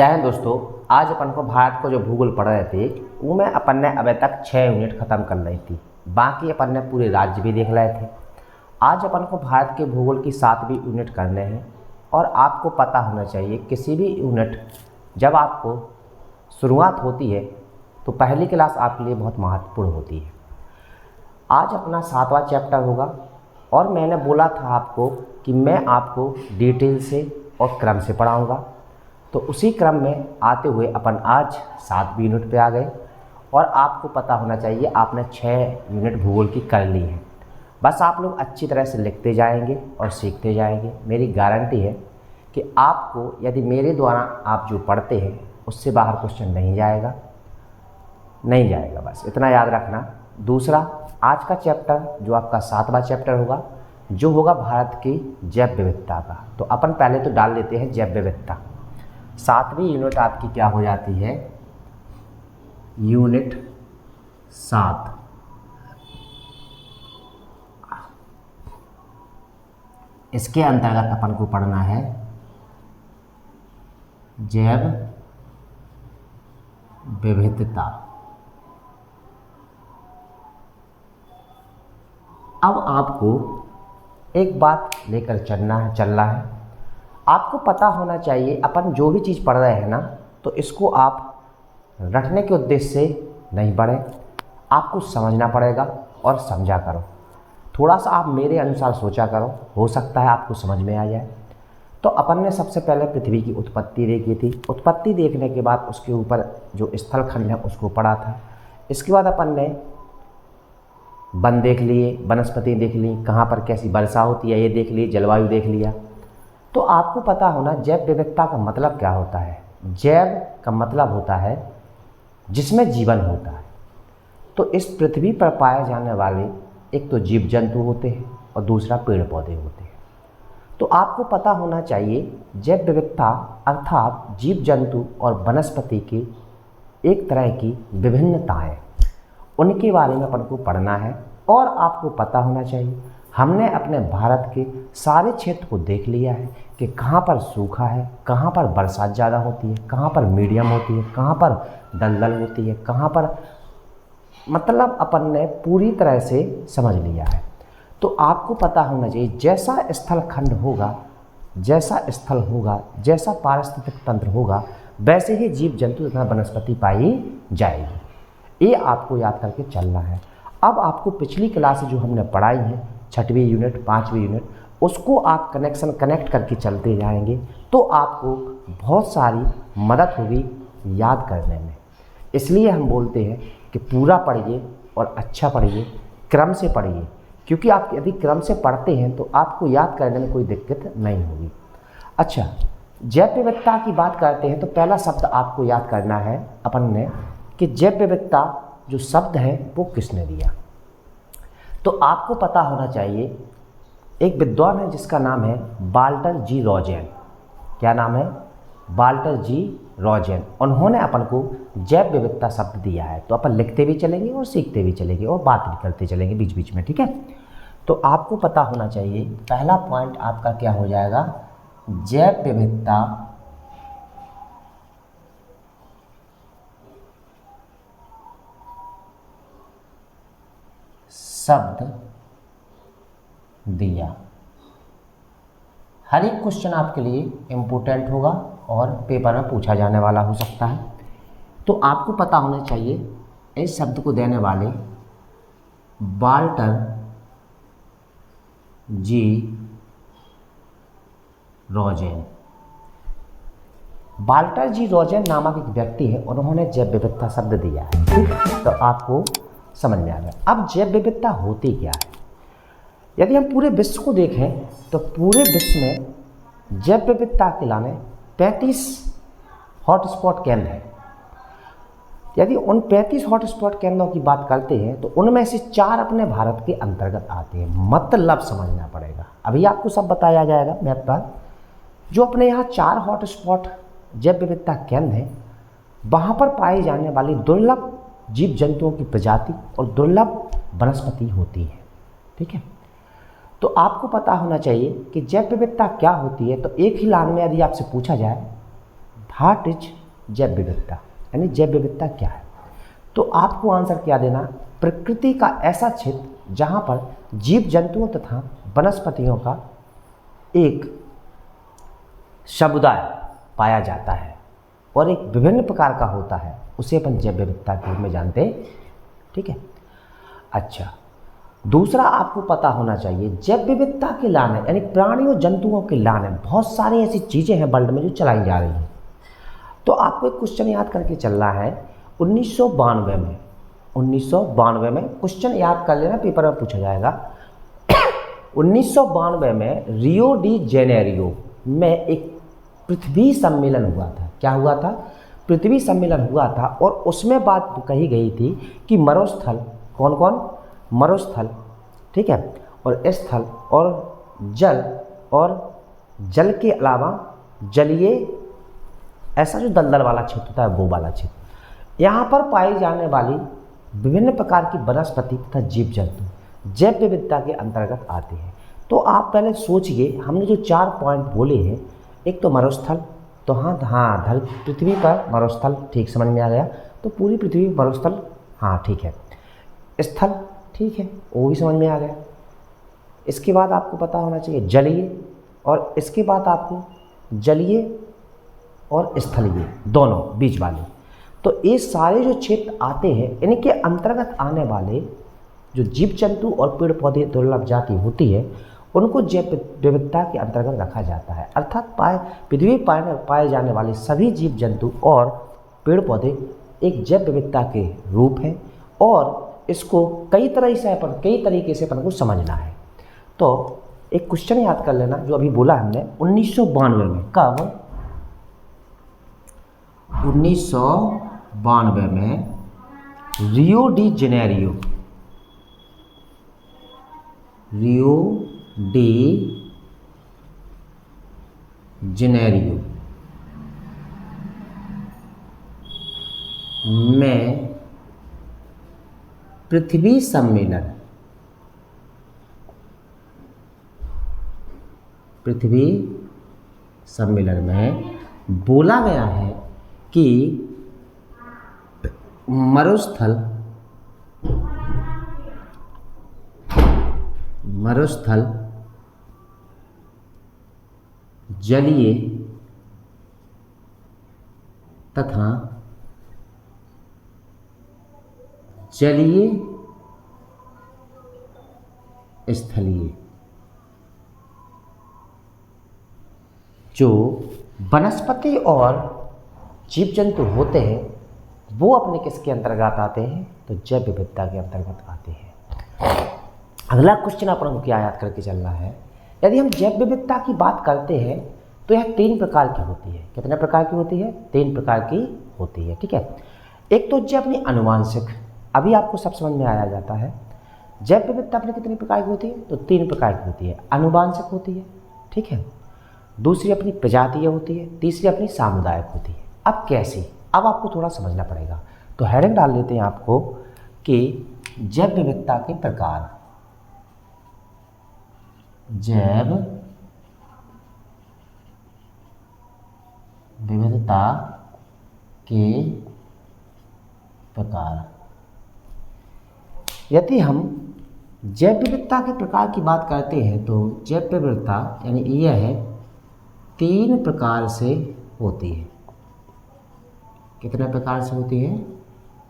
जय हिंद दोस्तों। आज अपन को भारत को जो भूगोल पढ़ रहे थे वो में अपन ने अभी तक 6 यूनिट ख़त्म कर ली थी। बाकी अपन ने पूरे राज्य भी देख रहे थे। आज अपन को भारत के भूगोल की 7वीं यूनिट करने हैं। और आपको पता होना चाहिए किसी भी यूनिट जब आपको शुरुआत होती है तो पहली क्लास आपके लिए बहुत महत्वपूर्ण होती है। आज अपना 7वां चैप्टर होगा और मैंने बोला था आपको कि मैं आपको डिटेल से और क्रम से पढ़ाऊँगा। तो उसी क्रम में आते हुए अपन आज 7वीं यूनिट पे आ गए। और आपको पता होना चाहिए आपने 6 यूनिट भूगोल की कर ली है। बस आप लोग अच्छी तरह से लिखते जाएंगे और सीखते जाएंगे। मेरी गारंटी है कि आपको यदि मेरे द्वारा आप जो पढ़ते हैं उससे बाहर क्वेश्चन नहीं जाएगा। बस इतना याद रखना। दूसरा, आज का चैप्टर जो आपका 7वां चैप्टर होगा जो होगा भारत की जैव विविधता का। तो अपन पहले तो डाल लेते हैं जैव विविधता। 7वीं यूनिट आपकी क्या हो जाती है? यूनिट 7। इसके अंतर्गत अपन को पढ़ना है जैव विविधता। अब आपको एक बात लेकर चलना है। आपको पता होना चाहिए अपन जो भी चीज़ पढ़ रहे हैं ना तो इसको आप रटने के उद्देश्य से नहीं पढ़ें। आपको समझना पड़ेगा और समझा करो। थोड़ा सा आप मेरे अनुसार सोचा करो, हो सकता है आपको समझ में आ जाए। तो अपन ने सबसे पहले पृथ्वी की उत्पत्ति देखी थी। उत्पत्ति देखने के बाद उसके ऊपर जो स्थलखंड है उसको पढ़ा था। इसके बाद अपन ने वन देख लिए, वनस्पति देख ली, कहाँ पर कैसी वर्षा होती है ये देख ली, जलवायु देख लिया। तो आपको पता होना जैव विविधता का मतलब क्या होता है। जैव का मतलब होता है जिसमें जीवन होता है। तो इस पृथ्वी पर पाए जाने वाले एक तो जीव जंतु होते हैं और दूसरा पेड़ पौधे होते हैं। तो आपको पता होना चाहिए जैव विविधता अर्थात जीव जंतु और वनस्पति की एक तरह की विभिन्नताएं, उनके बारे में अपन को पढ़ना है। और आपको पता होना चाहिए हमने अपने भारत के सारे क्षेत्र को देख लिया है कि कहाँ पर सूखा है, कहाँ पर बरसात ज़्यादा होती है, कहाँ पर मीडियम होती है, कहाँ पर दलदल होती है, कहाँ पर मतलब अपन ने पूरी तरह से समझ लिया है। तो आपको पता होना चाहिए जैसा स्थलखंड होगा, जैसा स्थल होगा, जैसा पारिस्थितिक तंत्र होगा, वैसे ही जीव जंतु तथा वनस्पति पाई जाएगी। ये आपको याद करके चलना है। अब आपको पिछली क्लास जो हमने पढ़ाई है 6वीं यूनिट 5वीं यूनिट, उसको आप कनेक्ट करके चलते जाएंगे तो आपको बहुत सारी मदद होगी याद करने में। इसलिए हम बोलते हैं कि पूरा पढ़िए और अच्छा पढ़िए, क्रम से पढ़िए। क्योंकि आप यदि क्रम से पढ़ते हैं तो आपको याद करने में कोई दिक्कत नहीं होगी। अच्छा, जैव विविधता की बात करते हैं तो पहला शब्द आपको याद करना है अपन ने कि जैव विविधता जो शब्द है वो किसने दिया। तो आपको पता होना चाहिए एक विद्वान है जिसका नाम है वाल्टर जी रोजेन। क्या नाम है? वाल्टर जी रोजेन। उन्होंने अपन को जैव विविधता शब्द दिया है। तो अपन लिखते भी चलेंगे और सीखते भी चलेंगे और बात भी करते चलेंगे बीच बीच में, ठीक है। तो आपको पता होना चाहिए पहला पॉइंट आपका क्या हो जाएगा? जैव विविधता शब्द दिया। हर एक क्वेश्चन आपके लिए इम्पोर्टेंट होगा और पेपर में पूछा जाने वाला हो सकता है। तो आपको पता होना चाहिए इस शब्द को देने वाले वाल्टर जी रोजेन। वाल्टर जी रोजेन नामक एक व्यक्ति है, उन्होंने जैव विविधता शब्द दिया है, ठीक। तो आपको समझ में आ गया। अब जैव विविधता होती क्या है? यदि हम पूरे विश्व को देखें तो पूरे विश्व में जैव विविधता के लाने 35 हॉटस्पॉट केंद्र हैं। यदि उन 35 हॉटस्पॉट केंद्रों की बात करते हैं तो उनमें से 4 अपने भारत के अंतर्गत आते हैं। मतलब समझना पड़ेगा, अभी आपको सब बताया जाएगा मैप पर। जो अपने यहाँ 4 हॉटस्पॉट जैव विविधता केंद्र हैं वहाँ पर पाई जाने वाली दुर्लभ जीव जंतुओं की प्रजाति और दुर्लभ वनस्पति होती है, ठीक है। तो आपको पता होना चाहिए कि जैव विविधता क्या होती है। तो एक ही लाइन में यदि आपसे पूछा जाए व्हाट इज जैव विविधता, यानी जैव विविधता क्या है। तो आपको आंसर क्या देना, प्रकृति का ऐसा क्षेत्र जहाँ पर जीव जंतुओं तथा वनस्पतियों का एक समुदाय पाया जाता है और एक विभिन्न प्रकार का होता है, उसे अपन जैव विविधता के रूप में जानते हैं। ठीक है। अच्छा, दूसरा आपको पता होना चाहिए जैव विविधता के लाने, यानी प्राणियों जंतुओं के लाने बहुत सारी ऐसी चीज़ें हैं वर्ल्ड में जो चलाई जा रही हैं। तो आपको एक क्वेश्चन याद करके चलना है। 1992 में क्वेश्चन याद कर लेना, पेपर में पूछा जाएगा। 1992 में रियो डी जेनेरियो में एक पृथ्वी सम्मेलन हुआ था। क्या हुआ था? पृथ्वी सम्मेलन हुआ था और उसमें बात कही गई थी कि मरुस्थल, कौन कौन? मरुस्थल, ठीक है, और स्थल और जल के अलावा जलीय, ऐसा जो दलदल वाला क्षेत्र होता है वो वाला क्षेत्र, यहाँ पर पाई जाने वाली विभिन्न प्रकार की वनस्पति तथा जीव जंतु जैव विविधता के अंतर्गत आते हैं। तो आप पहले सोचिए, हमने जो 4 पॉइंट बोले हैं, एक तो मरुस्थल, तो हाँ पृथ्वी पर मरुस्थल, ठीक, समझ में आ गया। तो पूरी पृथ्वी मरुस्थल, हाँ ठीक है। स्थल, ठीक है, वो भी समझ में आ गया। इसके बाद आपको पता होना चाहिए जलीय, और इसके बाद आपको जलीय और स्थलीय दोनों बीच वाले। तो ये सारे जो क्षेत्र आते हैं, इनके अंतर्गत आने वाले जो जीव जंतु और पेड़ पौधे दुर्लभ जाति होती है, उनको जैव विविधता के अंतर्गत रखा जाता है। अर्थात पृथ्वी पर पाए जाने वाले सभी जीव जंतु और पेड़ पौधे एक जैव विविधता के रूप हैं और इसको कई तरीके से अपन को समझना है। तो एक क्वेश्चन याद कर लेना जो अभी बोला हमने 1992 में। कब? 1992 में रियो डी जेनेरियो में पृथ्वी सम्मेलन में बोला गया है कि मरुस्थल जलीय तथा स्थलीय जो वनस्पति और जीव जंतु होते हैं वो अपने किसके अंतर्गत आते हैं? तो जैव विविधता के अंतर्गत आते हैं। अगला क्वेश्चन अपन को क्या याद करके चलना है, यदि हम जैव विविधता की बात करते हैं तो यह 3 प्रकार की होती है। कितने प्रकार की होती है? 3 प्रकार की होती है, ठीक है। एक तो जैव अपनी आनुवांशिक, अभी आपको सब समझ में आया जाता है। जैव विविधता अपनी कितनी प्रकार की होती है? तो 3 प्रकार की होती है। आनुवांशिक होती है, ठीक है, दूसरी अपनी प्रजातीय होती है, तीसरी अपनी सामुदायिक होती है। अब कैसे? अब आपको थोड़ा समझना पड़ेगा। तो हेडिंग डाल देते हैं आपको कि जैव विविधता के प्रकार। जैव विविधता के प्रकार। यदि हम जैव विविधता के प्रकार की बात करते हैं तो जैव विविधता यानी यह है 3 प्रकार से होती है। कितने प्रकार से होती है?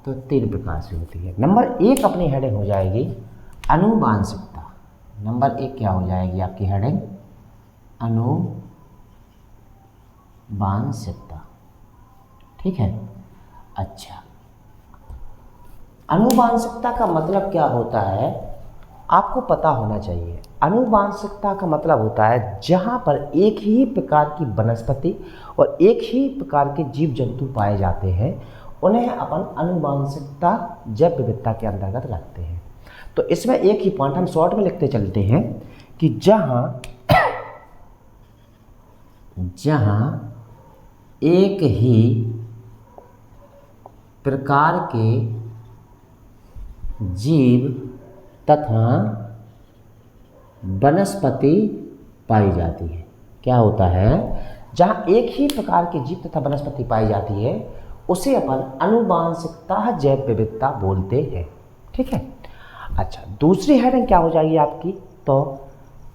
तो 3 प्रकार से होती है। नंबर 1 अपनी हेडिंग हो जाएगी आनुवांशिकता। नंबर 1 क्या हो जाएगी आपकी हेडिंग? आनुवांशिकता, ठीक है। अच्छा, आनुवांशिकता का मतलब क्या होता है आपको पता होना चाहिए। आनुवांशिकता का मतलब होता है जहाँ पर एक ही प्रकार की वनस्पति और एक ही प्रकार के जीव जंतु पाए जाते हैं, उन्हें अपन आनुवांशिकता जैव विविधता के अंतर्गत रखते हैं। तो इसमें एक ही पॉइंट हम शॉर्ट में लिखते चलते हैं कि जहाँ एक ही प्रकार के जीव तथा वनस्पति पाई जाती है। क्या होता है? जहाँ एक ही प्रकार के जीव तथा वनस्पति पाई जाती है उसे अपन आनुवांशिकता जैव विविधता बोलते हैं। ठीक है। अच्छा, दूसरी हेडिंग क्या हो जाएगी आपकी, तो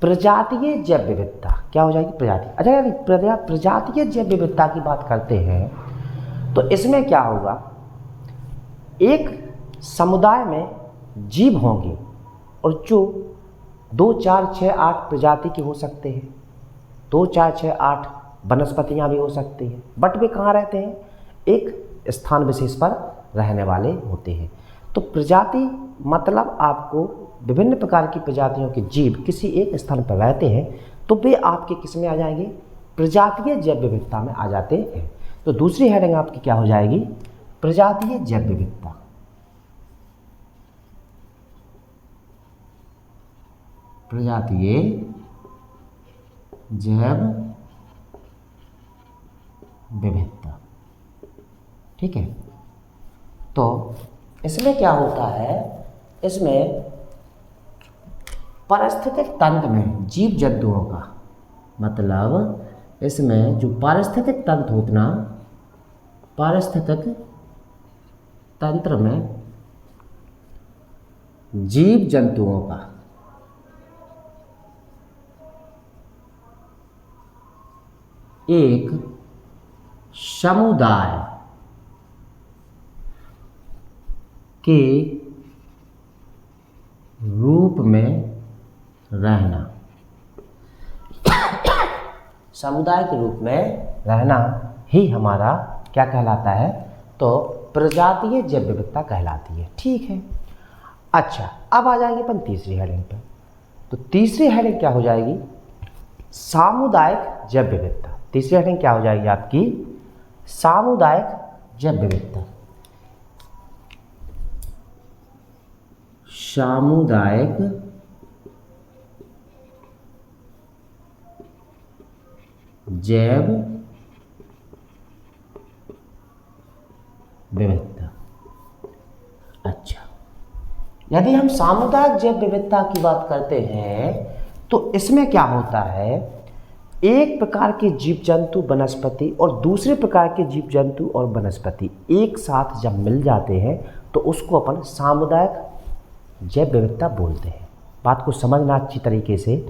प्रजातीय जैव विविधता। क्या हो जाएगी, प्रजाति। अच्छा यार, प्रजातीय जैव विविधता की बात करते हैं तो इसमें क्या होगा, एक समुदाय में जीव होंगे और जो 2, 4, 6, 8 प्रजाति के हो सकते हैं, 2, 4, 6, 8 वनस्पतियाँ भी हो सकती हैं, बट वे कहाँ रहते हैं, एक स्थान विशेष पर रहने वाले होते हैं। तो प्रजाति मतलब आपको विभिन्न प्रकार की प्रजातियों के जीव किसी एक स्थान पर रहते हैं तो वे आपके किस में आ जाएंगे, प्रजातीय जैव विविधता में आ जाते हैं। तो दूसरी हेडिंग आपकी क्या हो जाएगी, प्रजातीय जैव विविधता। प्रजातीय जैव विविधता। ठीक है। तो इसमें क्या होता है, इसमें पारिस्थितिक तंत्र में जीव जंतुओं का मतलब इसमें जो पारिस्थितिक तंत्र होता, पारिस्थितिक तंत्र में जीव जंतुओं का एक समुदाय के रूप में रहना, समुदाय के रूप में रहना ही हमारा क्या कहलाता है, तो प्रजातीय जैव विविधता कहलाती है। ठीक है। अच्छा, अब आ जाएंगे अपन तीसरी हेडिंग पर। तो तीसरी हेडिंग क्या हो जाएगी, सामुदायिक जैव विविधता। तीसरी हेडिंग क्या हो जाएगी आपकी, सामुदायिक जैव विविधता। सामुदायिक जैव विविधता। अच्छा, यदि हम सामुदायिक जैव विविधता की बात करते हैं तो इसमें क्या होता है, एक प्रकार के जीव जंतु वनस्पति और दूसरे प्रकार के जीव जंतु और वनस्पति एक साथ जब मिल जाते हैं तो उसको अपन सामुदायिक जैव विविधता बोलते हैं। बात को समझना अच्छी तरीके से,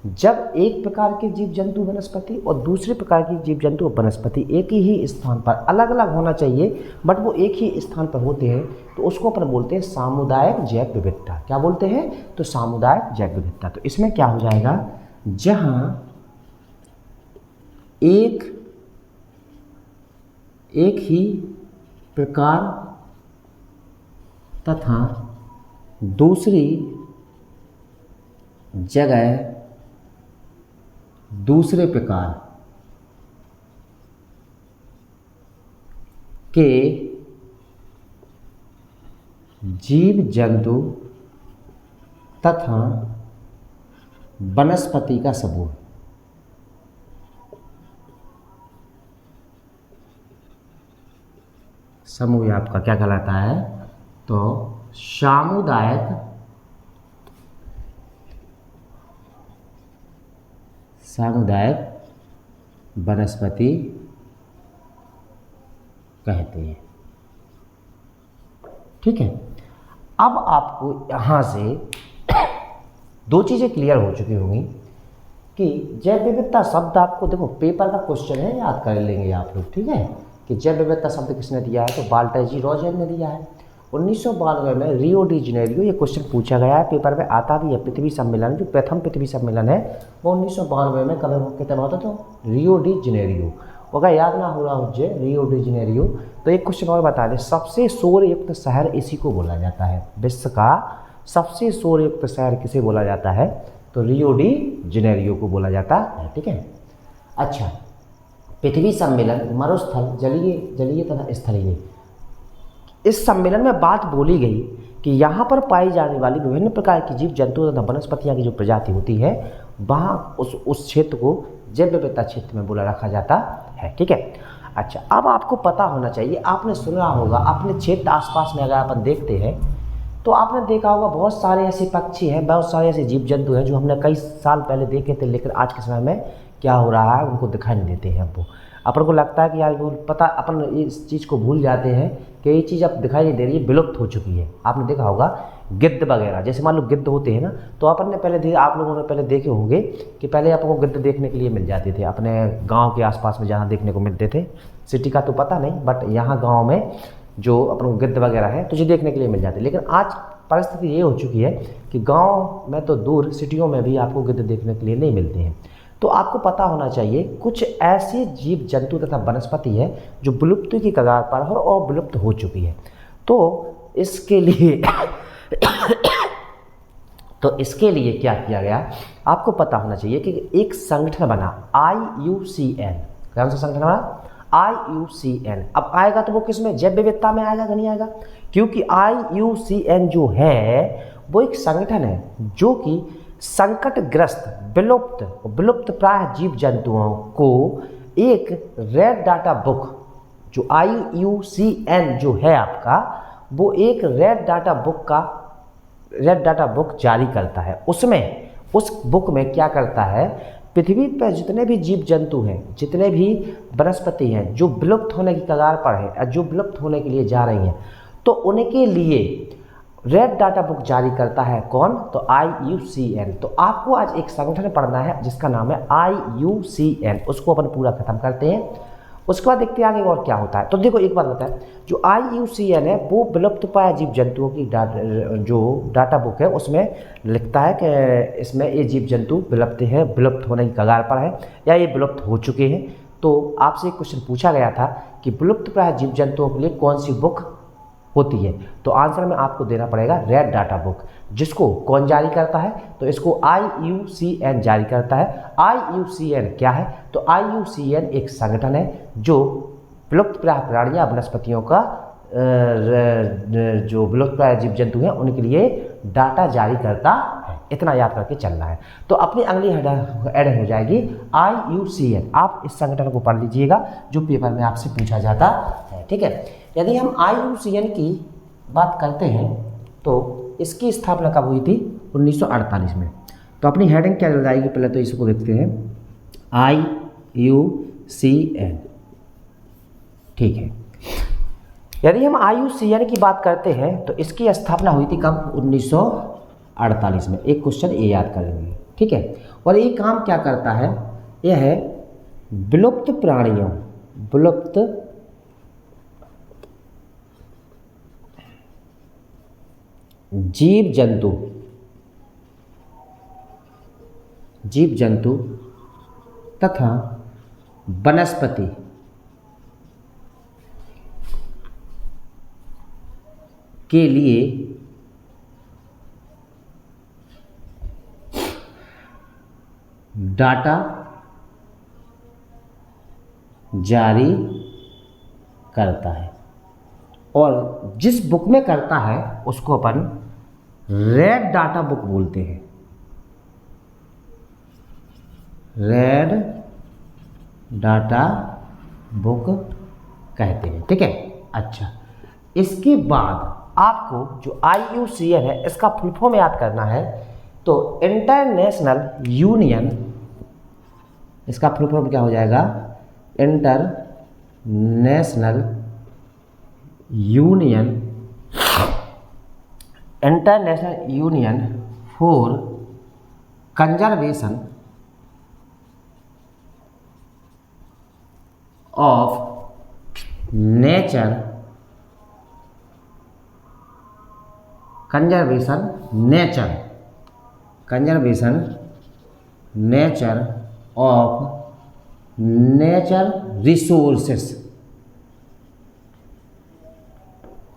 जब एक प्रकार के जीव जंतु वनस्पति और दूसरे प्रकार के जीव जंतु और वनस्पति एक ही स्थान पर, अलग अलग होना चाहिए बट वो एक ही स्थान पर होते हैं तो उसको अपन बोलते हैं सामुदायिक जैव विविधता। क्या बोलते हैं, तो सामुदायिक जैव विविधता। तो इसमें क्या हो जाएगा, जहाँ एक ही प्रकार तथा दूसरी जगह दूसरे प्रकार के जीव जंतु तथा वनस्पति का समूह, समूह आपका क्या कहलाता है, तो सामुदायिक वनस्पति कहते हैं। ठीक है। अब आपको यहाँ से दो चीज़ें क्लियर हो चुकी होंगी कि जैव विविधता शब्द आपको, देखो पेपर का क्वेश्चन है, याद कर लेंगे आप लोग। ठीक है, कि जैव विविधता शब्द किसने दिया है, तो बाल्टेजी रोजर ने दिया है 1992 में रियो डी जनेरियो। ये क्वेश्चन पूछा गया है, पेपर में आता भी है। पृथ्वी सम्मेलन, जो प्रथम पृथ्वी सम्मेलन है वो 1992 में कब होता, तो रियो डी जनेरियो। अगर याद ना हो रहा मुझे रियो डी जनेरियो, तो एक क्वेश्चन और बता दें, सबसे शोरयुक्त शहर इसी को बोला जाता है। विश्व का सबसे शोरयुक्त शहर किसे बोला जाता है, तो रियो डी जनेरियो को बोला जाता है। ठीक है। अच्छा, पृथ्वी सम्मेलन मरुस्थल, जलीय तथा स्थलीय। इस सम्मेलन में बात बोली गई कि यहाँ पर पाई जाने वाली विभिन्न प्रकार की जीव जंतु तथा वनस्पतियाँ की जो प्रजाति होती है वहाँ उस क्षेत्र को जैव विविधता क्षेत्र में बोला रखा जाता है। ठीक है। अच्छा, अब आपको पता होना चाहिए, आपने सुना होगा, अपने क्षेत्र आसपास में अगर अपन देखते हैं तो आपने देखा होगा बहुत सारे ऐसे पक्षी हैं, बहुत सारे ऐसे जीव जंतु हैं जो हमने कई साल पहले देखे थे, लेकिन आज के समय में क्या हो रहा है उनको दिखाई नहीं देते हैं। वो अपन को लगता है कि यार वो पता, अपन इस चीज़ को भूल जाते हैं कि ये चीज़ अब दिखाई नहीं दे रही है, विलुप्त हो चुकी है। आपने देखा होगा गिद्ध वगैरह, जैसे मान लो गिद्ध होते हैं ना, तो अपन ने पहले आप लोगों ने पहले देखे होंगे कि पहले अपन को गिद्ध देखने के लिए मिल जाते थे अपने गाँव के आसपास में, जहाँ देखने को मिलते थे। सिटी का तो पता नहीं, बट यहाँ गाँव में जो अपन को गिद्ध वगैरह है तुझे देखने के लिए मिल जाते। लेकिन आज परिस्थिति ये हो चुकी है कि गांव में तो दूर, सिटियों में भी आपको गिद्ध देखने के लिए नहीं मिलते हैं। तो आपको पता होना चाहिए कुछ ऐसे जीव जंतु तथा वनस्पति है जो विलुप्ति की कगार पर है और विलुप्त हो चुकी है। तो इसके लिए क्या किया गया, आपको पता होना चाहिए कि एक संगठन बना IUCN। कौन सा संगठन बना? IUCN। अब आएगा तो वो किस में, जैव विविधता में आएगा कि नहीं आएगा? क्योंकि IUCN जो है वो एक संगठन है जो कि संकटग्रस्त विलुप्त प्राय जीव जंतुओं को एक रेड डाटा बुक, जो IUCN जो है आपका, वो एक रेड डाटा बुक जारी करता है। उसमें उस बुक में क्या करता है, पृथ्वी पर जितने भी जीव जंतु हैं, जितने भी वनस्पति हैं जो विलुप्त होने की कगार पर है या जो विलुप्त होने के लिए जा रही हैं, तो उनके लिए रेड डाटा बुक जारी करता है कौन? तो IUCN। तो आपको आज एक संगठन पढ़ना है जिसका नाम है IUCN। उसको अपन पूरा खत्म करते हैं, उसके बाद देखते हैं आगे और क्या होता है। तो देखो एक बात बताएं, जो IUCN है वो विलुप्त प्राय जीव जंतुओं की जो डाटा बुक है उसमें लिखता है कि इसमें ये जीव जंतु विलुप्त है, विलुप्त होने की कगार पर है या ये विलुप्त हो चुके हैं। तो आपसे एक क्वेश्चन पूछा गया था कि विलुप्त प्राय जीव जंतुओं के लिए कौन सी बुक होती है, तो आंसर में आपको देना पड़ेगा रेड डाटा बुक। जिसको कौन जारी करता है? तो इसको IUCN जारी करता है। IUCN क्या है? तो IUCN एक संगठन है जो विलुप्त प्राय प्राणियों वनस्पतियों का जो विलुप्त प्राय जीव जंतु हैं उनके लिए डाटा जारी करता है। इतना याद करके चलना है। तो अपनी अगली हेडिंग हो जाएगी IUCN। आप इस संगठन को पढ़ लीजिएगा जो पेपर में आपसे पूछा जाता है, ठीक है। यदि हम IUCN की बात करते हैं तो इसकी स्थापना कब हुई थी? 1948 में। तो अपनी हेडिंग क्या चल जाएगी, पहले तो इसको देखते हैं, IUCN, ठीक है। यदि हम IUCN की बात करते हैं तो इसकी स्थापना हुई थी कब? 1948 में। एक क्वेश्चन ये याद करेंगे, ठीक है। और ये काम क्या करता है? यह है विलुप्त प्राणियों, विलुप्त जीव जंतु तथा वनस्पति के लिए डाटा जारी करता है। और जिस बुक में करता है उसको अपन रेड डाटा बुक बोलते हैं, रेड डाटा बुक कहते हैं, ठीक है। अच्छा, इसके बाद आपको जो IUCN है इसका फुल फॉर्म याद करना है। तो इंटरनेशनल यूनियन, इसका फुल फॉर्म क्या हो जाएगा? International union for conservation of nature, conservation of nature resources,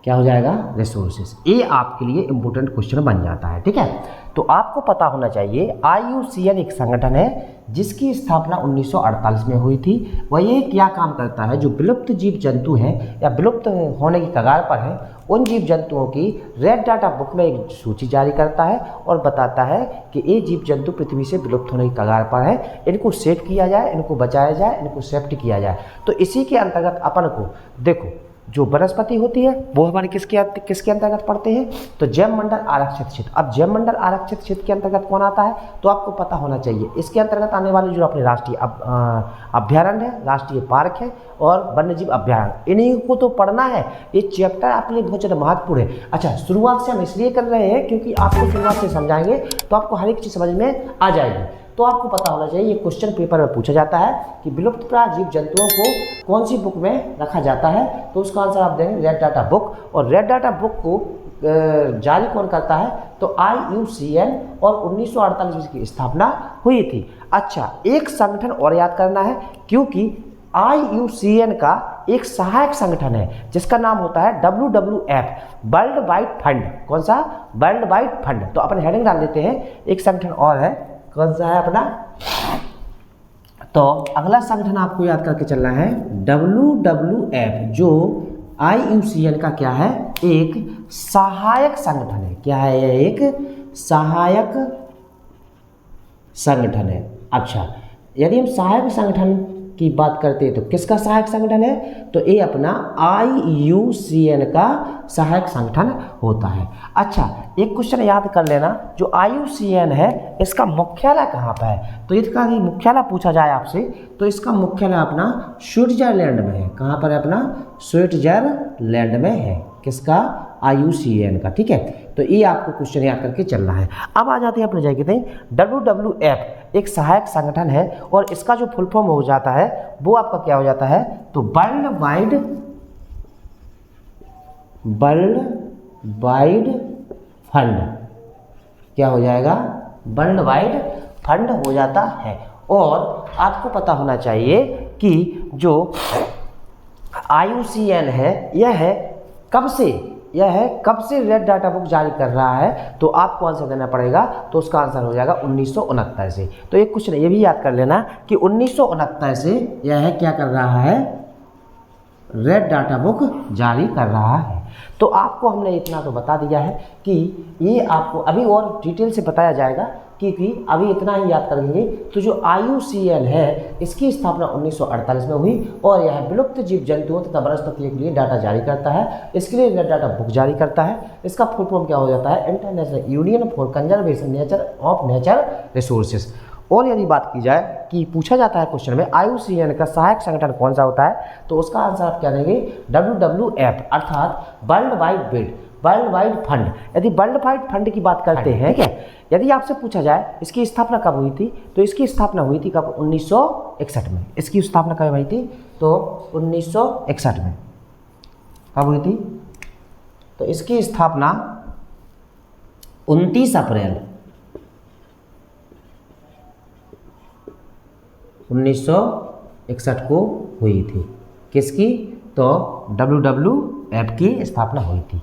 क्या हो जाएगा? रिसोर्सेस। ये आपके लिए इंपॉर्टेंट क्वेश्चन बन जाता है, ठीक है। तो आपको पता होना चाहिए IUCN एक संगठन है जिसकी स्थापना 1948 में हुई थी। वह ये क्या काम करता है? जो विलुप्त जीव जंतु हैं या विलुप्त होने की कगार पर हैं उन जीव जंतुओं की रेड डाटा बुक में एक सूची जारी करता है और बताता है कि ये जीव जंतु पृथ्वी से विलुप्त होने की कगार पर है, इनको सेव किया जाए, इनको बचाया जाए, इनको सेफ्टी किया जाए। तो इसी के अंतर्गत अपन को देखो जो वनस्पति होती है वो हमारे किसके अंतर्गत पड़ते हैं, तो जैव मंडल आरक्षित क्षेत्र। अब जैव मंडल आरक्षित क्षेत्र के अंतर्गत कौन आता है, तो आपको पता होना चाहिए इसके अंतर्गत आने वाले जो अपने राष्ट्रीय अभ्यारण्य है, राष्ट्रीय पार्क है और वन्यजीव अभ्यारण्य, इन्हीं को तो पढ़ना है। ये चैप्टर आपके लिए बहुत ज़्यादा महत्वपूर्ण है। अच्छा, शुरुआत से हम इसलिए कर रहे हैं क्योंकि आपको शुरुआत से समझाएंगे तो आपको हर एक चीज़ समझ में आ जाएगी। तो आपको पता होना चाहिए, ये क्वेश्चन पेपर में पूछा जाता है कि विलुप्तप्राय जीव जंतुओं को कौन सी बुक में रखा जाता है, तो उसका आंसर आप देंगे रेड डाटा बुक। और रेड डाटा बुक को जारी कौन करता है, तो IUCN, और 1948 में इसकी स्थापना हुई थी। अच्छा, एक संगठन और याद करना है, क्योंकि IUCN का एक सहायक संगठन है जिसका नाम होता है WWF, वर्ल्ड वाइड फंड। कौन सा, वर्ल्ड वाइड फंड। तो अपन हेडिंग डाल देते हैं, एक संगठन और है, कौन सा है अपना, तो अगला संगठन आपको याद करके चलना है WWF, जो IUCN का क्या है, एक सहायक संगठन है। क्या है, यह एक सहायक संगठन है। अच्छा, यदि हम सहायक संगठन की बात करते हैं तो किसका सहायक संगठन है, तो ये अपना IUCN का सहायक संगठन होता है। अच्छा, एक क्वेश्चन याद कर लेना, जो IUCN है इसका मुख्यालय कहाँ पर है, तो इसका मुख्यालय पूछा जाए आपसे तो इसका मुख्यालय अपना स्विट्जरलैंड में है। कहाँ पर है, अपना स्विट्जरलैंड में है। किसका, IUCN का। ठीक है, तो ये आपको क्वेश्चन याद करके चलना है। अब आ जाते हैं अपने जाएंगे WWF एक सहायक संगठन है और इसका जो फुल फॉर्म हो जाता है वो आपका क्या हो जाता है, तो वर्ल्ड वाइड फंड। क्या हो जाएगा, वर्ल्ड वाइड फंड हो जाता है। और आपको पता होना चाहिए कि जो IUCN है यह कब से रेड डाटा बुक जारी कर रहा है, तो आपको आंसर देना पड़ेगा, तो उसका आंसर हो जाएगा 1969 से। तो एक क्वेश्चन ये भी याद कर लेना कि 1969 से यह क्या कर रहा है, रेड डाटा बुक जारी कर रहा है। तो आपको हमने इतना तो बता दिया है कि ये आपको अभी और डिटेल से बताया जाएगा, क्योंकि अभी इतना ही याद करेंगे। तो जो IUCN है इसकी स्थापना 1948 में हुई और यह विलुप्त जीव जंतुओं तथा वनस्पतियों के लिए डाटा जारी करता है। इसके लिए रेड डाटा बुक जारी करता है। इसका फुल फॉर्म क्या हो जाता है, international union for conservation of nature resources. और यदि बात की जाए कि पूछा जाता है क्वेश्चन में IUCN का सहायक संगठन कौन सा होता है, तो उसका आंसर आप क्या देंगे, WWF अर्थात वर्ल्ड वाइड फंड। यदि वर्ल्ड वाइड फंड की बात करते हैं, ठीक है, यदि आपसे पूछा जाए इसकी स्थापना कब हुई थी, तो इसकी स्थापना हुई थी कब, 1961 में। इसकी स्थापना कब हुई थी, तो 1961 में कब हुई थी, तो इसकी स्थापना 29 अप्रैल 1961 को हुई थी। किसकी, तो WWF की स्थापना हुई थी।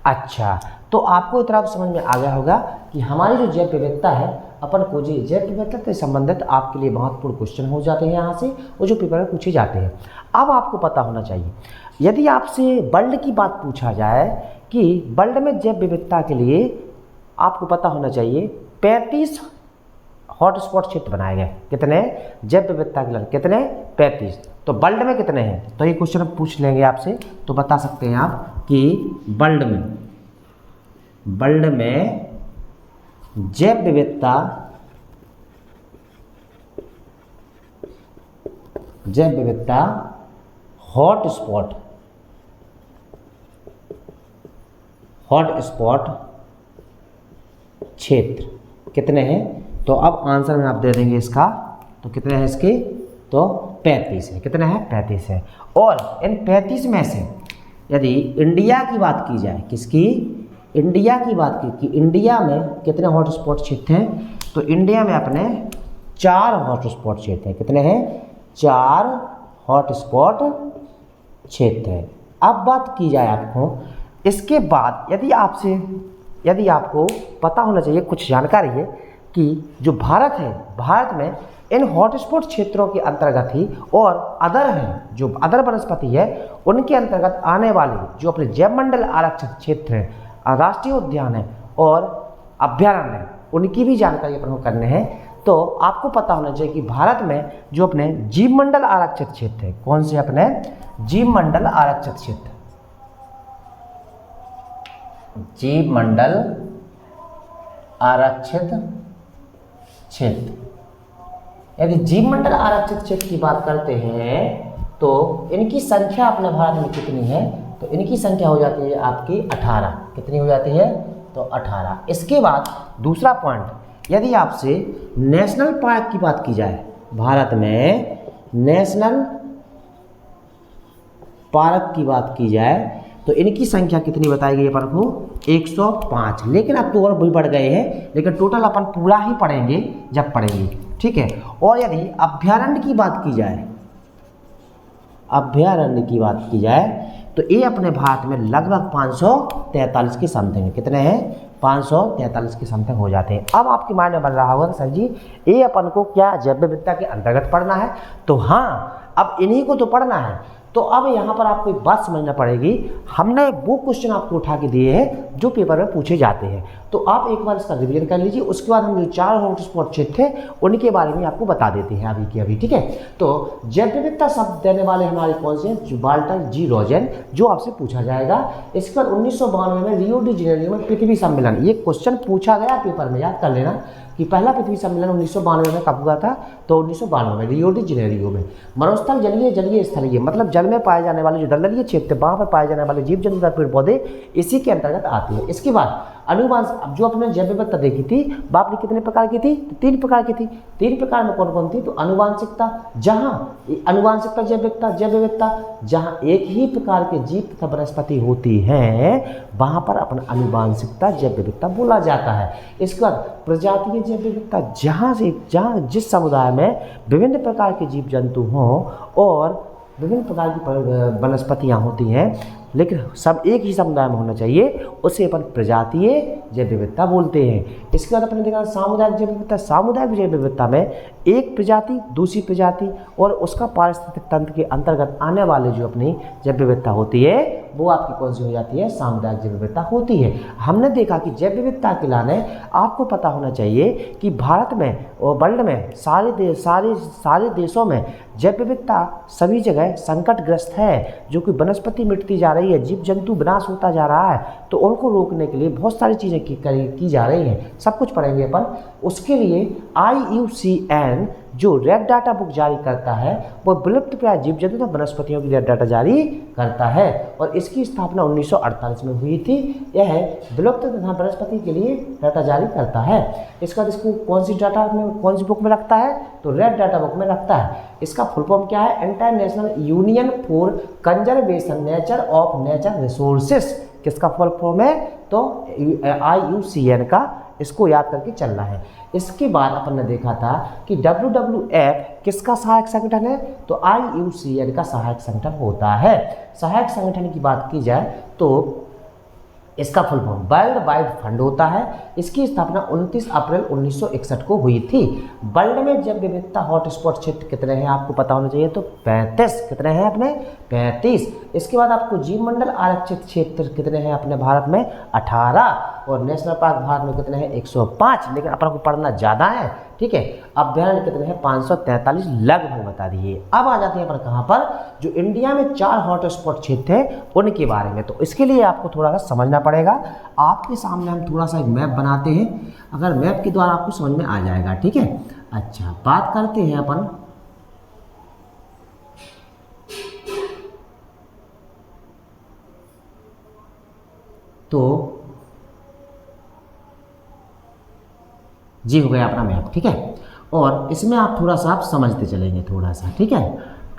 अच्छा, तो आपको इतना तो समझ में आ गया होगा कि हमारी जो जैव विविधता है, अपन को जी जैव विविधता से संबंधित आपके लिए महत्वपूर्ण क्वेश्चन हो जाते हैं यहाँ से, वो जो पेपर में पूछे जाते हैं। अब आपको पता होना चाहिए, यदि आपसे वर्ल्ड की बात पूछा जाए कि वर्ल्ड में जैव विविधता के लिए आपको पता होना चाहिए 35 हॉटस्पॉट क्षेत्र बनाए गए। कितने, जैव विविधता के लिए कितने, 35। तो वर्ल्ड में कितने हैं, तो ये क्वेश्चन हम पूछ लेंगे आपसे, तो बता सकते हैं आप कि वर्ल्ड में जैव विविधता हॉटस्पॉट क्षेत्र कितने हैं, तो अब आंसर में आप दे देंगे इसका, तो कितने हैं इसके, तो 35 है। कितने हैं, 35 है। और इन 35 में से यदि इंडिया की बात की जाए, किसकी, इंडिया की बात की कि इंडिया में कितने हॉटस्पॉट क्षेत्र हैं, तो इंडिया में अपने 4 हॉटस्पॉट क्षेत्र हैं। कितने हैं, 4 हॉटस्पॉट क्षेत्र है। अब बात की जाए आपको इसके बाद, यदि आपको पता होना चाहिए कुछ जानकारी है कि जो भारत है, भारत में इन हॉटस्पॉट क्षेत्रों के अंतर्गत ही और अदर हैं, जो अदर वनस्पति है उनके अंतर्गत आने वाले जो अपने जैव मंडल आरक्षित क्षेत्र है, राष्ट्रीय उद्यान है और अभ्यारण्य है, उनकी भी जानकारी अपन को करने हैं। तो आपको पता होना चाहिए कि भारत में जो अपने जीव मंडल आरक्षित क्षेत्र है, कौन से अपने जीव मंडल आरक्षित क्षेत्र, जीव मंडल आरक्षित क्षेत्र। यदि जीव मंडल आरक्षित क्षेत्र की बात करते हैं तो इनकी संख्या अपने भारत में कितनी है, तो इनकी संख्या हो जाती है आपकी 18। कितनी हो जाती है, तो 18। इसके बाद दूसरा पॉइंट, यदि आपसे नेशनल पार्क की बात की जाए, भारत में नेशनल पार्क की बात की जाए तो इनकी संख्या कितनी बताई गई अपन को, 105। लेकिन अब तो और भी बढ़ गए हैं, लेकिन टोटल अपन पूरा ही पढ़ेंगे जब पढ़ेंगे, ठीक है। और यदि अभ्यारण्य की बात की जाए, अभ्यारण्य की बात की जाए तो ये अपने भारत में लगभग 543 के समथिंग, कितने हैं, 543 के समथिंग हो जाते हैं। अब आपके माइंड में बन रहा होगा सर जी ये अपन को क्या जैव विविधता के अंतर्गत पढ़ना है, तो हाँ अब इन्हीं को तो पढ़ना है। तो अब यहाँ पर आपको एक बात समझना पड़ेगी, हमने वो क्वेश्चन आपको उठा के दिए हैं जो पेपर में पूछे जाते हैं, तो आप एक बार इसका रिवीजन कर लीजिए। उसके बाद हम जो 4 हॉटस्पॉट क्षेत्र थे उनके बारे में आपको बता देते हैं अभी के अभी, ठीक है। तो जैव विविधता शब्द देने वाले हमारे कौन से हैं, वाल्टर जी रोजन, जो आपसे पूछा जाएगा। इसके बाद 1992 में रियो डी जेनेरियो में पृथ्वी सम्मेलन, ये क्वेश्चन पूछा गया पेपर में, याद कर लेना कि पहला पृथ्वी सम्मेलन 1992 में कब हुआ था, तो 1992 में रियो डी जेनेरियो में। मरुस्थल जलीय, जलीय स्थलीय, मतलब जल में पाए जाने वाले जो दलदलीय क्षेत्र, वहाँ पर पाए जाने वाले जीव जंतु पेड़ पौधे इसी के अंतर्गत आते हैं। इसके बाद अनुवांश, अब जो अपने जैव विविधता देखी थी बाप ने कितने प्रकार की थी, तो 3 प्रकार की थी। 3 प्रकार में कौन कौन थी, तो अनुवांशिकता, जहाँ अनुवांशिकता जैव विविधता जहाँ एक ही प्रकार के जीव तथा वनस्पति होती हैं वहाँ पर अपन अनुवांशिकता जैव विविधता बोला जाता है। इसके बाद प्रजातीय जैव विविधता, जहाँ जिस समुदाय में विभिन्न प्रकार के जीव जंतु हों और विभिन्न प्रकार की वनस्पतियाँ होती हैं लेकिन सब एक ही समुदाय में होना चाहिए, उसे अपन प्रजातीय जैव विविधता बोलते हैं। इसके बाद अपने देखा सामुदायिक जैव विविधता। सामुदायिक जैव विविधता में एक प्रजाति दूसरी प्रजाति और उसका पारिस्थितिक तंत्र के अंतर्गत आने वाले जो अपनी जैव विविधता होती है वो आपकी कौन सी हो जाती है, सामुदायिक जैव विविधता होती है। हमने देखा कि जैव विविधता के लाने आपको पता होना चाहिए कि भारत में और वर्ल्ड में सारे देशों में जैव विविधता सभी जगह संकटग्रस्त है, जो कि वनस्पति मिटती जा रही है, जीव जंतु विनाश होता जा रहा है, तो उनको रोकने के लिए बहुत सारी चीज़ें की जा रही हैं। सब कुछ पढ़ेंगे अपन। उसके लिए IUCN जो रेड डाटा बुक जारी करता है वो विलुप्त प्राय जीव जंतु तथा वनस्पतियों की रेड डाटा जारी करता है और इसकी स्थापना 1948 में हुई थी। यह विलुप्त तथा वनस्पति के लिए डाटा जारी करता है। इसका इसको कौन सी डाटा में, कौन सी बुक में रखता है, तो रेड डाटा बुक में रखता है। इसका फुल फॉर्म क्या है, international union for conservation nature of nature resources. किसका फुल फॉर्म है, तो IUCN का, इसको याद करके चलना है। इसके बाद अपन ने देखा था कि WWF किसका सहायक संगठन है, तो IUCN का सहायक संगठन होता है। सहायक संगठन की बात की जाए तो इसका full form world wide fund होता है। इसकी स्थापना 29 अप्रैल 1961 को हुई थी। वर्ल्ड में जैव विविधता हॉटस्पॉट क्षेत्र कितने हैं आपको पता होना चाहिए, तो 35। कितने हैं अपने, 35। इसके बाद आपको जीव मंडल आरक्षित क्षेत्र कितने हैं अपने भारत में, 18। और नेशनल पार्क भारत में कितने हैं, 105। लेकिन अपन को पढ़ना ज़्यादा है, ठीक है। अभ्यारण्य कितने हैं, 543 लगभग बता दिए। अब आ जाते हैं अपन कहाँ पर, जो इंडिया में 4 हॉटस्पॉट क्षेत्र हैं उनके बारे में। तो इसके लिए आपको थोड़ा सा समझना पड़ेगा। आपके सामने हम थोड़ा सा एक मैप बनाते हैं, अगर मैप के द्वारा आपको समझ में आ जाएगा, ठीक है। अच्छा, बात करते हैं अपन तो जी हो गया अपना मैप, ठीक है। और इसमें आप थोड़ा सा आप समझते चलेंगे थोड़ा सा, ठीक है,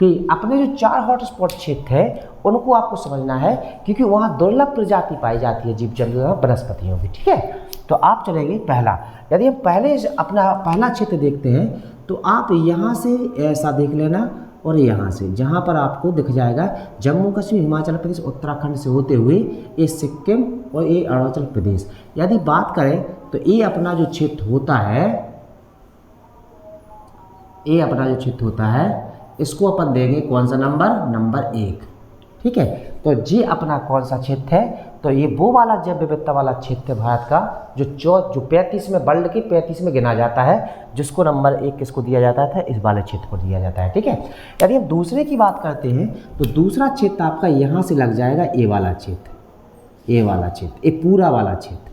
कि अपने जो 4 हॉटस्पॉट क्षेत्र है उनको आपको समझना है, क्योंकि वहाँ दुर्लभ प्रजाति पाई जाती है जीव जंतु और वनस्पतियों की, ठीक है। तो आप चलेंगे पहला, यदि हम पहले अपना पहला क्षेत्र देखते हैं तो आप यहाँ से ऐसा देख लेना और यहाँ से, जहाँ पर आपको दिख जाएगा जम्मू कश्मीर, हिमाचल प्रदेश, उत्तराखंड से होते हुए ये सिक्किम और ये अरुणाचल प्रदेश। यदि बात करें तो ये अपना जो क्षेत्र होता है, ये अपना जो क्षेत्र होता है इसको अपन देंगे कौन सा नंबर, नंबर 1, ठीक है। तो जी अपना कौन सा क्षेत्र है, तो ये वो वाला जैव विविधता वाला क्षेत्र है भारत का जो 35 में, वर्ल्ड के 35 में गिना जाता है, जिसको नंबर 1 किसको दिया जाता था, इस वाले क्षेत्र को दिया जाता है, ठीक है। यदि हम दूसरे की बात करते हैं तो दूसरा क्षेत्र आपका यहाँ से लग जाएगा ये वाला क्षेत्र, ये वाला क्षेत्र, ये पूरा वाला क्षेत्र,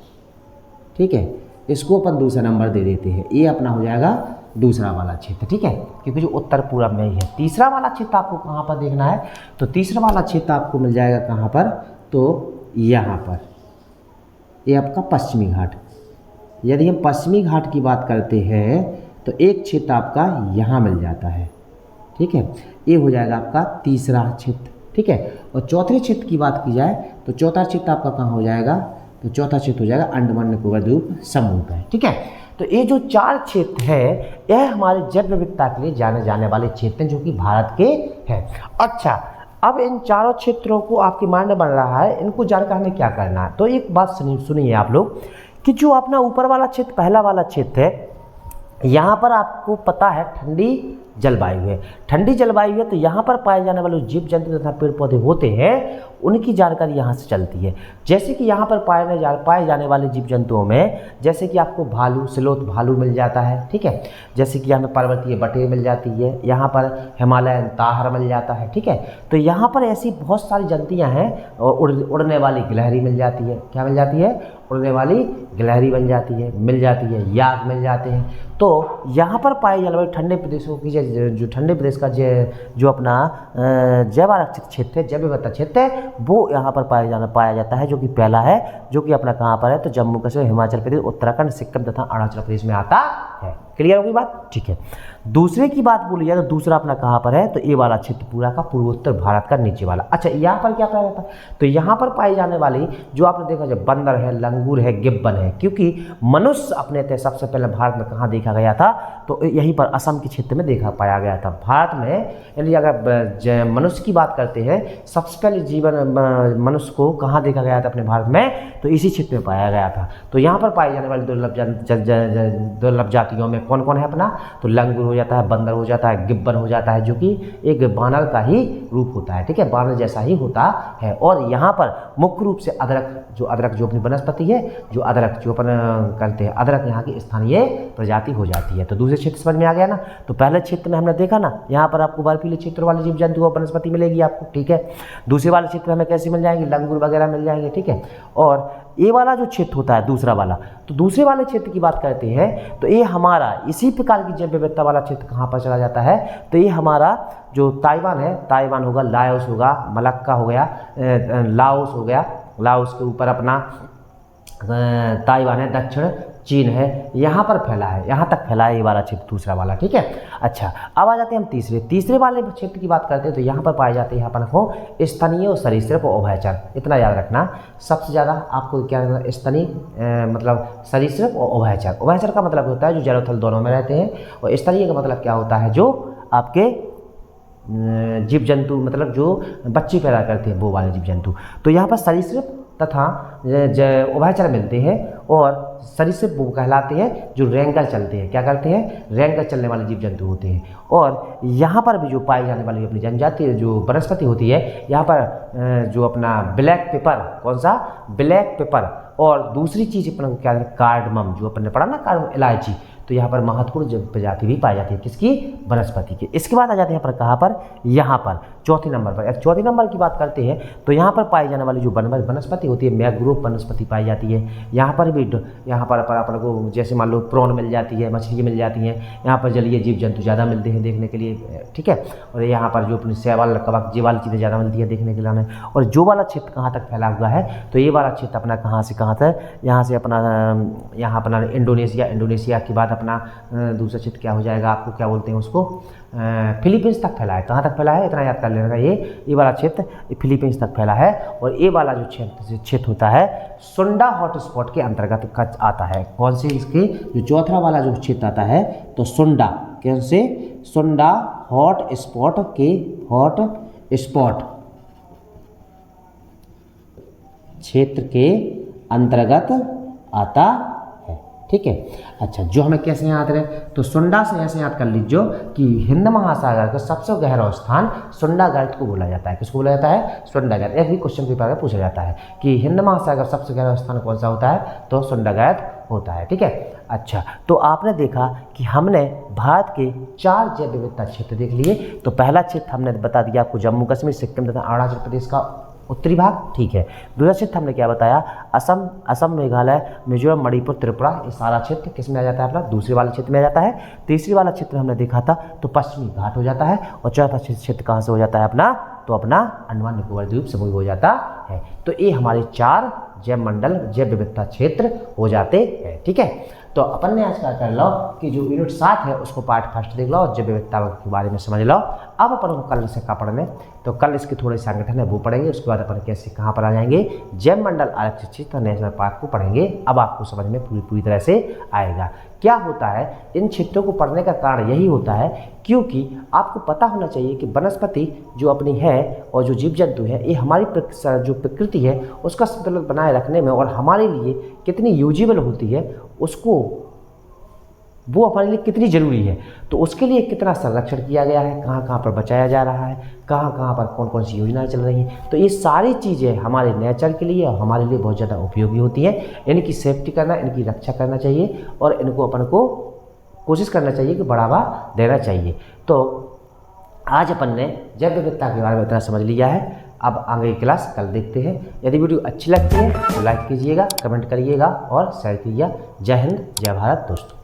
ठीक है। इसको अपन दूसरा नंबर दे देते हैं, ये अपना हो जाएगा दूसरा वाला क्षेत्र, ठीक है, क्योंकि जो उत्तर पूरब में ही है। तीसरा वाला क्षेत्र आपको कहाँ पर देखना है, तो तीसरा वाला क्षेत्र आपको मिल जाएगा कहाँ पर, तो यहाँ पर, ये आपका पश्चिमी घाट। यदि हम पश्चिमी घाट की बात करते हैं तो एक क्षेत्र आपका यहाँ मिल जाता है, ठीक है, ये हो जाएगा आपका तीसरा क्षेत्र, ठीक है। और चौथे क्षेत्र की बात की जाए तो चौथा क्षेत्र आपका कहाँ हो जाएगा, तो चौथा क्षेत्र हो जाएगा अंडमान निकोबार द्वीप समूह का, ठीक है। तो ये जो 4 क्षेत्र है यह हमारे जैव विविधता के लिए जाने जाने वाले क्षेत्र हैं जो कि भारत के हैं। अच्छा, अब इन चारों क्षेत्रों को आपके माइंड में बन रहा है, इनको जानकर हमें क्या करना है। तो एक बात सुनिए आप लोग कि जो अपना ऊपर वाला क्षेत्र, पहला वाला क्षेत्र है, यहाँ पर आपको पता है ठंडी जलवायु है, ठंडी जलवायु है, तो यहाँ पर पाए जाने वाले जीव जंतु तथा पेड़ पौधे होते हैं उनकी जानकारी यहाँ से चलती है। जैसे कि यहाँ पर पाए जाने वाले जीव जंतुओं में जैसे कि आपको भालू, सिलोत भालू मिल जाता है, ठीक है। जैसे कि हमें पर्वतीय बटेर मिल जाती है, यहाँ पर हिमालयन ताहर मिल जाता है, ठीक है। तो यहाँ पर ऐसी बहुत सारी जंतियाँ हैं, और उड़ने वाली गिलहरी मिल जाती है, क्या मिल जाती है, उड़ने वाली गिलहरी मिल जाती है, याक मिल जाते हैं। तो यहाँ पर पाए जाने वाले ठंडे प्रदेशों की जो ठंडे प्रदेश का जो अपना जैव आरक्षित क्षेत्र है, जैव विविधता क्षेत्र है, वो यहाँ पर पाया जाता है, जो कि पहला है, जो कि अपना कहाँ पर है, तो जम्मू कश्मीर, हिमाचल प्रदेश, उत्तराखंड, सिक्किम तथा अरुणाचल प्रदेश में आता है। क्लियर होगी बात, ठीक है। दूसरे की बात बोली जाए तो दूसरा अपना कहाँ पर है, तो ये वाला क्षेत्र पूरा का पूर्वोत्तर भारत का नीचे वाला। अच्छा, यहाँ पर क्या पाया जाता है, तो यहाँ पर पाई जाने वाली जो आपने देखा जब बंदर है, लंगूर है, गिब्बन है, क्योंकि मनुष्य अपने थे सबसे पहले भारत में कहाँ देखा गया था, तो यहीं पर असम के क्षेत्र में देखा पाया गया था। भारत में यदि अगर मनुष्य की बात करते हैं, सबसे पहले जीवन मनुष्य को कहाँ देखा गया था अपने भारत में, तो इसी क्षेत्र में पाया गया था। तो यहाँ पर पाई जाने वाली दुर्लभ जातियों में कौन कौन है अपना, तो लंगूर हो जाता है, बंदर हो जाता है, गिब्बन हो जाता है, जो कि एक बानर का ही रूप होता है, ठीक है, बानर जैसा ही होता है। और यहाँ पर मुख्य रूप से अदरक जो अपनी वनस्पति है, जो अदरक जो अपन करते हैं, अदरक यहाँ की स्थानीय प्रजाति हो जाती है। तो दूसरे क्षेत्र समझ में आ गया ना। तो पहले क्षेत्र में हमने देखा ना, यहाँ पर आपको बर्फीले क्षेत्र वाले जीव जंतु और वनस्पति मिलेगी आपको, ठीक है। दूसरे वाले क्षेत्र में हमें कैसे मिल जाएंगे, लंगूर वगैरह मिल जाएंगे, ठीक है। और ये वाला जो क्षेत्र होता है दूसरा वाला, तो दूसरे वाले क्षेत्र की बात करते हैं तो ये हमारा इसी प्रकार की जैव विविधता वाला क्षेत्र कहाँ पर चला जाता है, तो ये हमारा जो ताइवान है, ताइवान होगा, लाओस होगा, मलक्का हो गया, लाओस हो गया, लाओस के ऊपर अपना ताइवान है, दक्षिण चीन है, यहाँ पर फैला है, यहाँ तक फैला है ये वाला क्षेत्र दूसरा वाला, ठीक है। अच्छा, अब आ जाते हैं हम तीसरे वाले क्षेत्र की बात करते हैं, तो यहाँ पर पाए जाते हैं यहाँ पर को स्थानीय और सरीसृप और उभयचर। इतना याद रखना, सबसे ज़्यादा आपको क्या रखना, स्थानीय मतलब सरीसृप और उभयचर। उभयचर का मतलब होता है जो जलोथल दोनों में रहते हैं, और स्थानीय का मतलब क्या होता है, जो आपके जीव जंतु मतलब जो बच्चे पैदा करते हैं वो वाले जीव जंतु। तो यहाँ पर सरीसृप तथा उभयचर मिलते हैं, और सरीसृप वो कहलाते हैं जो रेंगल चलते हैं, क्या करते हैं, रेंगल चलने वाले जीव जंतु होते हैं। और यहाँ पर भी जो पाई जाने वाली अपनी जनजाति जो वनस्पति होती है, यहाँ पर जो अपना ब्लैक पेपर, कौन सा, ब्लैक पेपर, और दूसरी चीज़ अपना क्या है, कार्डमम, जो अपन ने पढ़ा ना, कार्डमम इलायची, तो यहाँ पर महत्वपूर्ण प्रजाति भी पाई जाती है, किसकी, वनस्पति की। इसके बाद आ जाते हैं यहाँ पर कहाँ पर, यहाँ पर चौथे नंबर पर। चौथे नंबर की बात करते हैं तो यहाँ पर पाई जाने वाली जो वनस्पति होती है, मैंग्रोव वनस्पति पाई जाती है। यहाँ पर भी यहाँ पर अपन को जैसे मान लो प्रॉन मिल जाती है, मछली मिल जाती हैं, यहाँ पर जलीय जीव जंतु ज़्यादा मिलते हैं देखने के लिए, ठीक है। और यहाँ पर जो अपनी शैवाल कवक ये वाली चीज़ें ज़्यादा मिलती है देखने के लिए। और जो वाला क्षेत्र कहाँ तक फैला हुआ है, तो ये वाला क्षेत्र अपना कहाँ से कहाँ तक, यहाँ से अपना यहाँ अपना इंडोनेशिया के बाद अपना दूसरा क्षेत्र क्या हो जाएगा, आपको क्या बोलते हैं उसको, फिलीपींस तक फैला है। कहाँ तक फैला है, इतना याद कर लेना, ये वाला क्षेत्र फिलीपींस तक फैला है। और ये वाला जो क्षेत्र होता है सुंडा हॉटस्पॉट के अंतर्गत आता है। कौन से, इसके जो चौथा वाला जो क्षेत्र आता है, तो सुंडा, कैसे, सुंडा हॉट स्पॉट के, हॉट स्पॉट क्षेत्र के अंतर्गत आता है, ठीक है। अच्छा, जो हमें कैसे याद रहे, तो सुंडा से ऐसे याद कर लीजिए कि हिंद महासागर का सबसे गहरा स्थान सुंडा गर्त को बोला जाता है। किसको बोला जाता है, सुंडा गर्त। एक भी क्वेश्चन पेपर में पूछा जाता है कि हिंद महासागर सबसे गहरा स्थान कौन सा होता है, तो सुंडा गर्त होता है, ठीक है। अच्छा, तो आपने देखा कि हमने भारत के 4 जैव विविधता क्षेत्र देख लिए। तो पहला क्षेत्र हमने बता दिया आपको, जम्मू कश्मीर, सिक्किम तथा अरुणाचल प्रदेश का उत्तरी भाग, ठीक है। दूसरा क्षेत्र हमने क्या बताया, असम मेघालय मिजोरम मणिपुर त्रिपुरा, ये सारा क्षेत्र किस में आ जाता है अपना, दूसरे वाले क्षेत्र में आ जाता है। तीसरी वाला क्षेत्र हमने देखा था तो पश्चिमी घाट हो जाता है। और चौथा क्षेत्र कहाँ से हो जाता है अपना, तो अपना अंडमान निकोबार द्वीप समूह हो जाता है। तो ये हमारे 4 जैव मंडल जैव विविधता क्षेत्र हो जाते हैं, ठीक है। तो अपन ने आज क्या कर लो कि जो यूनिट 7 है उसको पार्ट फर्स्ट देख लो और जैव विविधता के बारे में समझ लो। अब अपन को कल से क्या पढ़ने, तो कल इसके थोड़े संगठन है वो पढ़ेंगे, उसके बाद अपन कैसे कहाँ पर आ जाएंगे, जैव मंडल आरक्षित क्षेत्र नेशनल पार्क को पढ़ेंगे। अब आपको समझ में पूरी तरह से आएगा। क्या होता है, इन क्षेत्रों को पढ़ने का कारण यही होता है क्योंकि आपको पता होना चाहिए कि वनस्पति जो अपनी है और जो जीव जंतु है ये हमारी जो प्रकृति है उसका संतुलन बनाए रखने में और हमारे लिए कितनी यूजेबल होती है, उसको वो हमारे लिए कितनी ज़रूरी है, तो उसके लिए कितना संरक्षण किया गया है, कहाँ कहाँ पर बचाया जा रहा है, कहाँ कहाँ पर कौन कौन सी योजनाएं चल रही हैं। तो ये सारी चीज़ें हमारे नेचर के लिए और हमारे लिए बहुत ज़्यादा उपयोगी होती हैं। इनकी सेफ्टी करना, इनकी रक्षा करना चाहिए और इनको अपन को कोशिश करना चाहिए कि बढ़ावा देना चाहिए। तो आज अपन ने जैव विविधता के बारे में इतना समझ लिया है। अब आगे की क्लास कल देखते हैं। यदि वीडियो अच्छी लगती है तो लाइक कीजिएगा, कमेंट करिएगा और शेयर कीजिएगा। जय हिंद, जय भारत दोस्तों।